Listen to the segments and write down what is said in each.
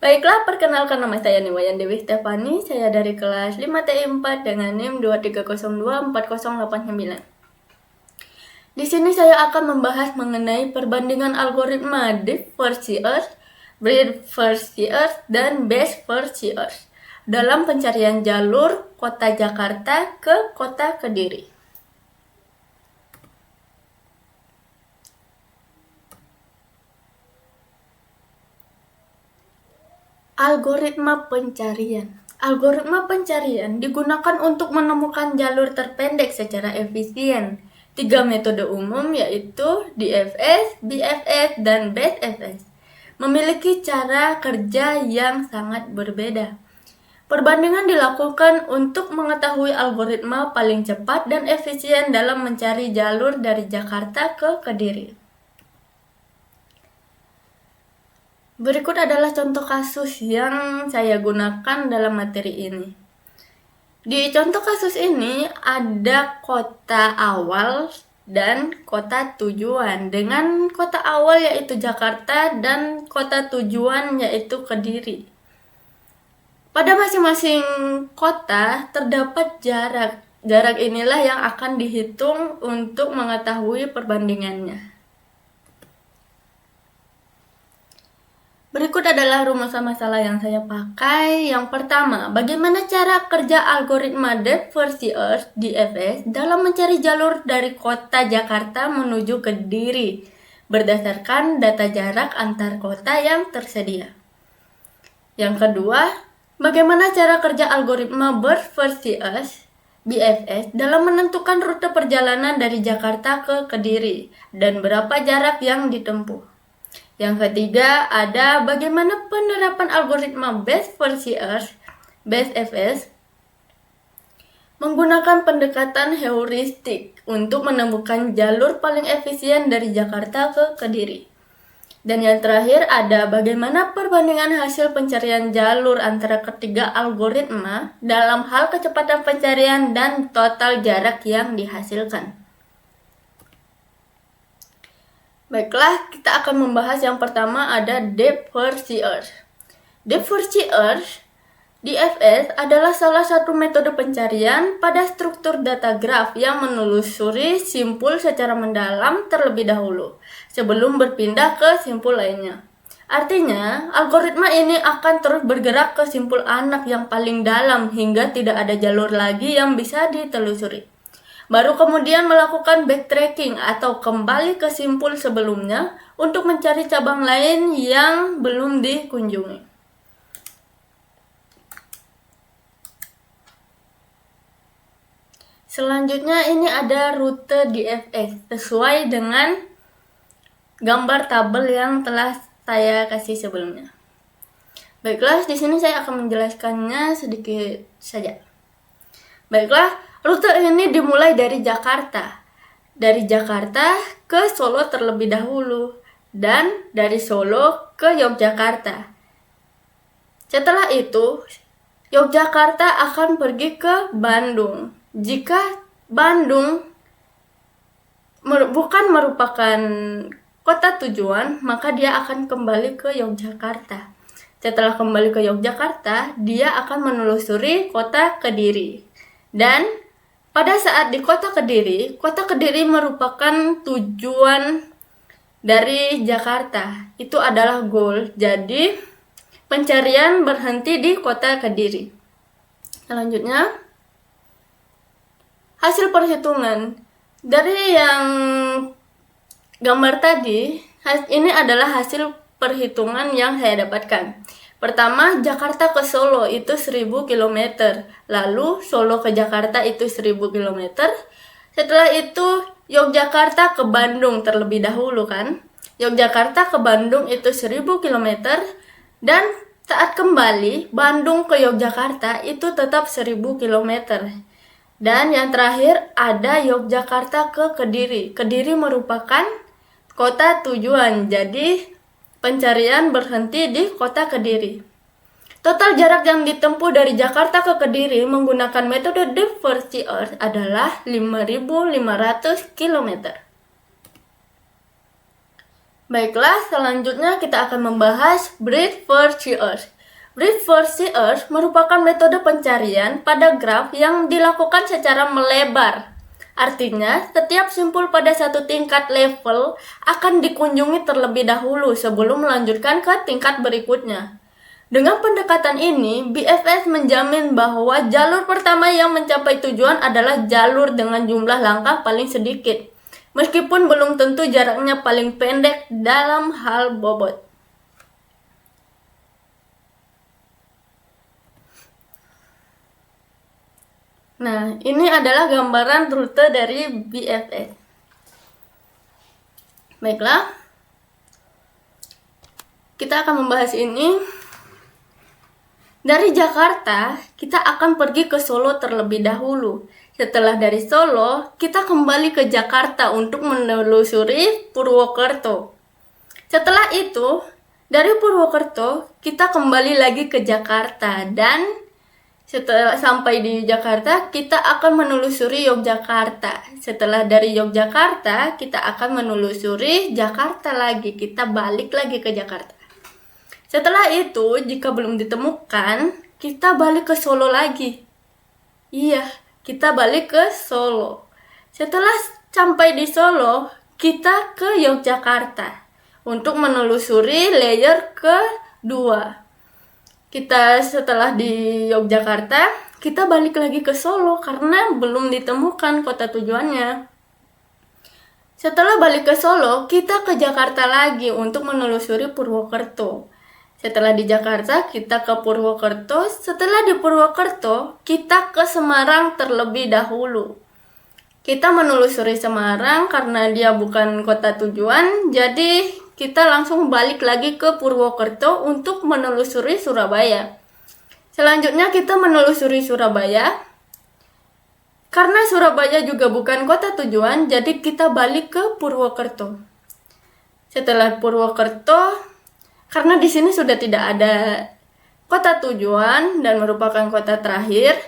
Baiklah, perkenalkan nama saya Niwayan Dewi Stefani. Saya dari kelas 5 TI 4 dengan NIM 23024089. Di sini saya akan membahas mengenai perbandingan algoritma deep first search, breadth first search, dan best first search dalam pencarian jalur kota Jakarta ke kota Kediri. Algoritma pencarian. Algoritma pencarian digunakan untuk menemukan jalur terpendek secara efisien. 3 metode umum yaitu DFS, BFS, dan BestFS memiliki cara kerja yang sangat berbeda. Perbandingan dilakukan untuk mengetahui algoritma paling cepat dan efisien dalam mencari jalur dari Jakarta ke Kediri. Berikut adalah contoh kasus yang saya gunakan dalam materi ini. Di contoh kasus ini ada kota awal dan kota tujuan. Dengan kota awal yaitu Jakarta dan kota tujuan yaitu Kediri. Pada masing-masing kota terdapat jarak. Jarak inilah yang akan dihitung untuk mengetahui perbandingannya. Berikut adalah rumusan masalah yang saya pakai. Yang pertama, bagaimana cara kerja algoritma depth first search DFS dalam mencari jalur dari kota Jakarta menuju Kediri berdasarkan data jarak antar kota yang tersedia. Yang kedua, bagaimana cara kerja algoritma breadth first search BFS dalam menentukan rute perjalanan dari Jakarta ke Kediri dan berapa jarak yang ditempuh. Yang ketiga, ada bagaimana penerapan algoritma best first search BestFS menggunakan pendekatan heuristik untuk menemukan jalur paling efisien dari Jakarta ke Kediri. Dan yang terakhir, ada bagaimana perbandingan hasil pencarian jalur antara ketiga algoritma dalam hal kecepatan pencarian dan total jarak yang dihasilkan. Baiklah, kita akan membahas yang pertama ada depth first search. Depth first search DFS adalah salah satu metode pencarian pada struktur data graf yang menelusuri simpul secara mendalam terlebih dahulu sebelum berpindah ke simpul lainnya. Artinya, algoritma ini akan terus bergerak ke simpul anak yang paling dalam hingga tidak ada jalur lagi yang bisa ditelusuri. Baru kemudian melakukan backtracking atau kembali ke simpul sebelumnya untuk mencari cabang lain yang belum dikunjungi. Selanjutnya ini ada rute DFS sesuai dengan gambar tabel yang telah saya kasih sebelumnya. Baiklah, di sini saya akan menjelaskannya sedikit saja. Baiklah, rute ini dimulai dari Jakarta. Dari Jakarta ke Solo terlebih dahulu dan dari Solo ke Yogyakarta. Setelah itu, Yogyakarta akan pergi ke Bandung. Jika Bandung bukan merupakan kota tujuan, maka dia akan kembali ke Yogyakarta. Setelah kembali ke Yogyakarta, dia akan menelusuri kota Kediri. Dan pada saat di kota Kediri merupakan tujuan dari Jakarta. Itu adalah goal. Jadi, pencarian berhenti di kota Kediri. Selanjutnya, hasil perhitungan. Dari yang gambar tadi, ini adalah hasil perhitungan yang saya dapatkan. Pertama, Jakarta ke Solo itu 1000 km. Lalu Solo ke Jakarta itu 1000 km. Setelah itu Yogyakarta ke Bandung terlebih dahulu kan. Yogyakarta ke Bandung itu 1000 km. Dan saat kembali Bandung ke Yogyakarta itu tetap 1000 km. Dan yang terakhir ada Yogyakarta ke Kediri. Kediri merupakan kota tujuan. Jadi pencarian berhenti di kota Kediri. Total jarak yang ditempuh dari Jakarta ke Kediri menggunakan metode depth first search adalah 5.500 km. Baiklah, selanjutnya kita akan membahas breadth first search. Brief versi Earth merupakan metode pencarian pada graf yang dilakukan secara melebar. Artinya, setiap simpul pada satu tingkat level akan dikunjungi terlebih dahulu sebelum melanjutkan ke tingkat berikutnya. Dengan pendekatan ini, BFS menjamin bahwa jalur pertama yang mencapai tujuan adalah jalur dengan jumlah langkah paling sedikit, meskipun belum tentu jaraknya paling pendek dalam hal bobot. Nah, ini adalah gambaran rute dari BFS. Baiklah, kita akan membahas ini. Dari Jakarta, kita akan pergi ke Solo terlebih dahulu. Setelah dari Solo, kita kembali ke Jakarta untuk menelusuri Purwokerto. Setelah itu, dari Purwokerto, kita kembali lagi ke Jakarta dan setelah sampai di Jakarta, kita akan menelusuri Yogyakarta. Setelah dari Yogyakarta, kita akan menelusuri Jakarta lagi. Kita balik lagi ke Jakarta. Setelah itu, jika belum ditemukan, kita balik ke Solo lagi. Iya, kita balik ke Solo. Setelah sampai di Solo, kita ke Yogyakarta untuk menelusuri layer kedua. Kita setelah di Yogyakarta, kita balik lagi ke Solo karena belum ditemukan kota tujuannya. Setelah balik ke Solo, kita ke Jakarta lagi untuk menelusuri Purwokerto. Setelah di Jakarta, kita ke Purwokerto. Setelah di Purwokerto, kita ke Semarang terlebih dahulu. Kita menelusuri Semarang karena dia bukan kota tujuan, jadi kita langsung balik lagi ke Purwokerto untuk menelusuri Surabaya. Selanjutnya kita menelusuri Surabaya. Karena Surabaya juga bukan kota tujuan, jadi kita balik ke Purwokerto. Setelah Purwokerto, karena di sini sudah tidak ada kota tujuan dan merupakan kota terakhir,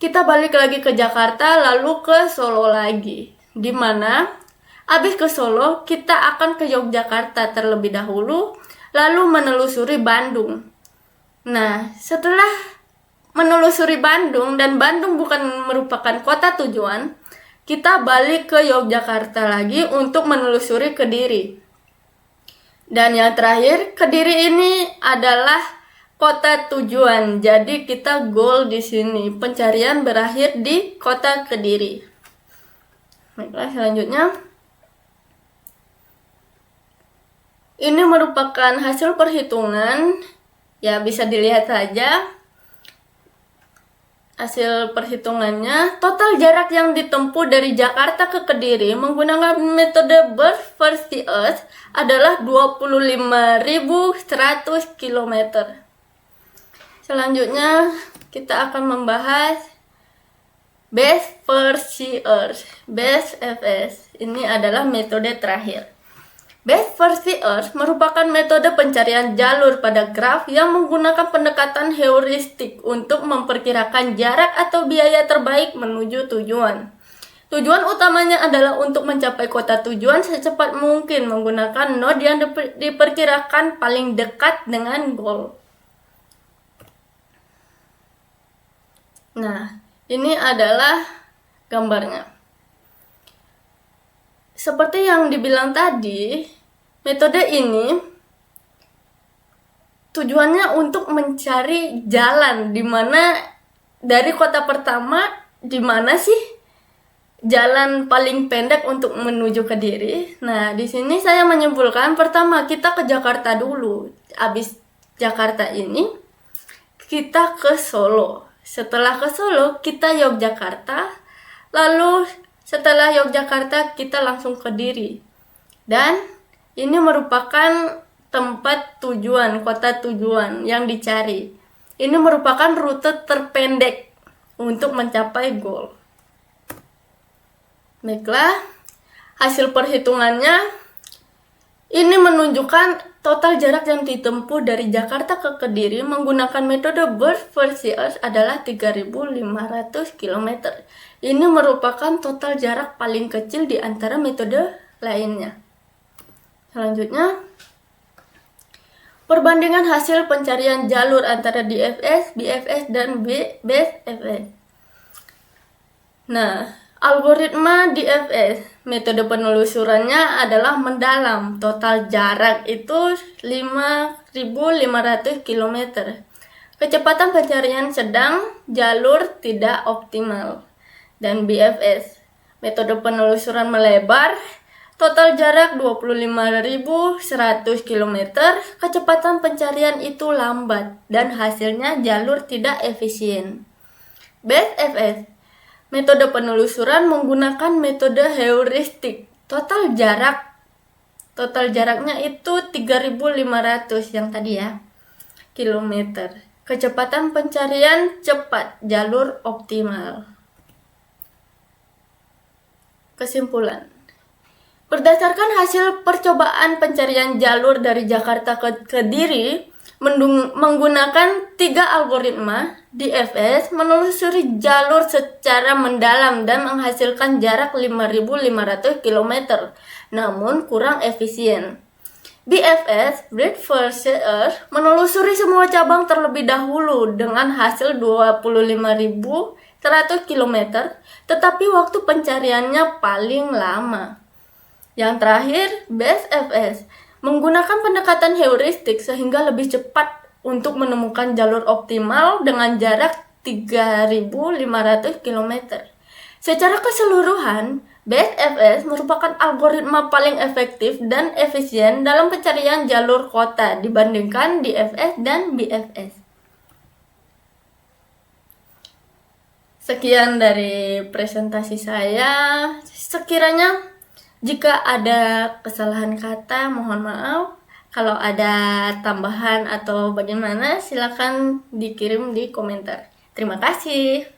kita balik lagi ke Jakarta lalu ke Solo lagi. Di mana habis ke Solo, kita akan ke Yogyakarta terlebih dahulu, lalu menelusuri Bandung. Nah, setelah menelusuri Bandung, dan Bandung bukan merupakan kota tujuan, kita balik ke Yogyakarta lagi untuk menelusuri Kediri. Dan yang terakhir, Kediri ini adalah kota tujuan, jadi kita goal di sini. Pencarian berakhir di kota Kediri. Baiklah, selanjutnya. Ini merupakan hasil perhitungan, ya bisa dilihat saja hasil perhitungannya. Total jarak yang ditempuh dari Jakarta ke Kediri menggunakan metode Birth versi Earth adalah 25.100 km. Selanjutnya kita akan membahas Best versi Earth, Best FS. Ini adalah metode terakhir. Best versi Earth merupakan metode pencarian jalur pada graf yang menggunakan pendekatan heuristik untuk memperkirakan jarak atau biaya terbaik menuju tujuan. Tujuan utamanya adalah untuk mencapai kota tujuan secepat mungkin menggunakan node yang diperkirakan paling dekat dengan goal. Nah, ini adalah gambarnya. Seperti yang dibilang tadi, metode ini tujuannya untuk mencari jalan di mana dari kota pertama, di mana sih jalan paling pendek untuk menuju ke Kediri. Nah, di sini saya menyimpulkan pertama kita ke Jakarta dulu. Habis Jakarta ini kita ke Solo. Setelah ke Solo kita Yogyakarta. Lalu setelah Yogyakarta kita langsung ke Kediri. Dan ini merupakan tempat tujuan, kota tujuan yang dicari. Ini merupakan rute terpendek untuk mencapai goal. Baiklah, hasil perhitungannya ini menunjukkan total jarak yang ditempuh dari Jakarta ke Kediri menggunakan metode Birth versi Earth adalah 3.500 km. Ini merupakan total jarak paling kecil di antara metode lainnya. Selanjutnya, Perbandingan hasil pencarian jalur antara DFS, BFS, dan BFS. Nah, algoritma DFS, metode penelusurannya adalah mendalam. Total jarak itu 5.500 km. Kecepatan pencarian sedang, jalur tidak optimal. Dan BFS, metode penelusuran melebar, total jarak 25.100 km, kecepatan pencarian itu lambat dan hasilnya jalur tidak efisien. BFS, metode penelusuran menggunakan metode heuristik. Total jaraknya itu 3.500 yang tadi ya, kilometer. Kecepatan pencarian cepat, jalur optimal. Kesimpulan. Berdasarkan hasil percobaan pencarian jalur dari Jakarta ke Kediri, menggunakan 3 algoritma, DFS menelusuri jalur secara mendalam dan menghasilkan jarak 5.500 km, namun kurang efisien. BFS, Breadth First Search, menelusuri semua cabang terlebih dahulu dengan hasil 25.100 km, tetapi waktu pencariannya paling lama. Yang terakhir, BFS menggunakan pendekatan heuristik sehingga lebih cepat untuk menemukan jalur optimal dengan jarak 3.500 km. Secara keseluruhan, BFS merupakan algoritma paling efektif dan efisien dalam pencarian jalur kota dibandingkan DFS dan BFS. Sekian dari presentasi saya. Sekiranya jika ada kesalahan kata, mohon maaf. Kalau ada tambahan atau bagaimana, silakan dikirim di komentar. Terima kasih.